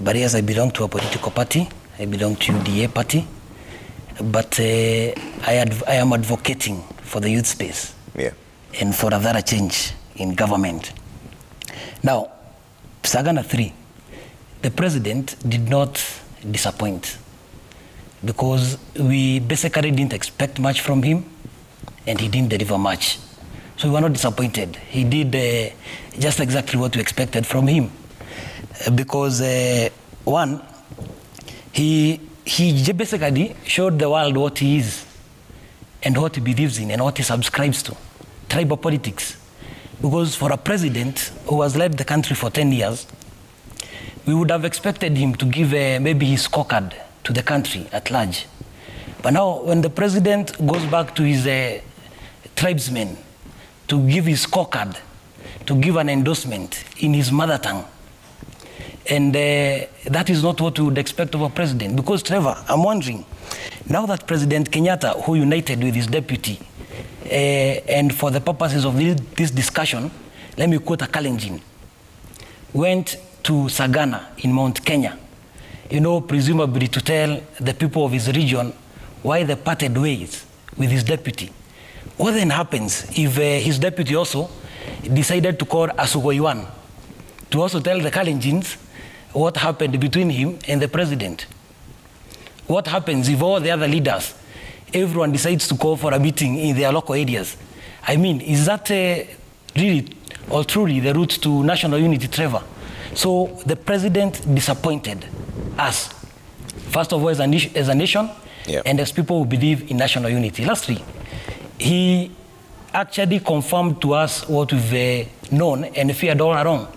But yes, I belong to a political party. I belong to UDA party. But I am advocating for the youth space. Yeah. And for a thorough change in government. Now, Sagana 3, the president did not disappoint because we basically didn't expect much from him and he didn't deliver much. So we were not disappointed. He did just exactly what we expected from him. Because one, he basically showed the world what he is and what he believes in and what he subscribes to, tribal politics. Because for a president who has led the country for 10 years, we would have expected him to give maybe his scorecard to the country at large. But now when the president goes back to his tribesmen to give his scorecard, to give an endorsement in his mother tongue, and that is not what we would expect of a president. Because, Trevor, I'm wondering, now that President Kenyatta, who united with his deputy, and for the purposes of this discussion, let me quote a Kalenjin, went to Sagana in Mount Kenya, presumably to tell the people of his region why they parted ways with his deputy. What then happens if his deputy also decided to call Asugoiwan to also tell the Kalenjins what happened between him and the president? What happens if all the other leaders, everyone decides to call for a meeting in their local areas? I mean, is that really or truly the route to national unity, Trevor? So the president disappointed us, first of all, as a nation, yeah, and as people who believe in national unity. Lastly, he actually confirmed to us what we've known and feared all along,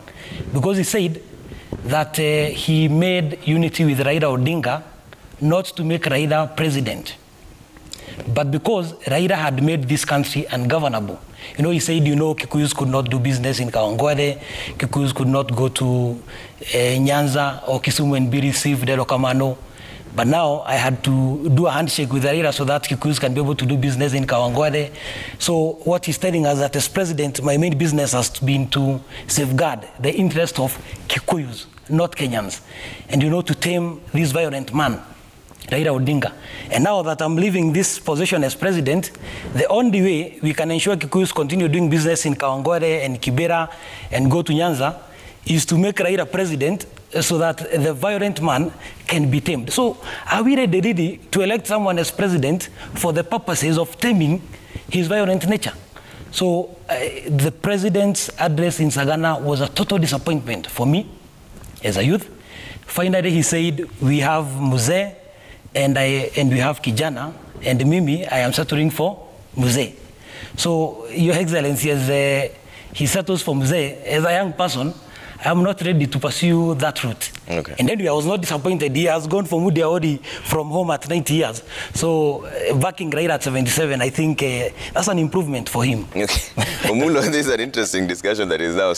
because he said that he made unity with Raila Odinga not to make Raila president, but because Raila had made this country ungovernable. He said, Kikuyus could not do business in Kawangware, Kikuyus could not go to Nyanza or Kisumu and be received at Okamano. But now I had to do a handshake with Raila so that Kikuyus can be able to do business in Kawangware. So what he's telling us that as president, my main business has been to safeguard the interest of Kikuyus, not Kenyans, and to tame this violent man, Raila Odinga. And now that I'm leaving this position as president, the only way we can ensure Kikuyus continue doing business in Kawangware and Kibera and go to Nyanza is to make Raila president so that the violent man can be tamed. So are we ready to elect someone as president for the purposes of taming his violent nature? So the president's address in Sagana was a total disappointment for me as a youth. Finally, he said, we have Mzee and we have Kijana, and Mimi, I am settling for Mzee. So, Your Excellency, as he settles for Mzee, as a young person, I am not ready to pursue that route. Okay. And anyway, I was not disappointed. He has gone for Mudi Aodi from home at 90 years. So, backing Raila at 77, I think that's an improvement for him. Okay. Omulo, this is an interesting discussion that is now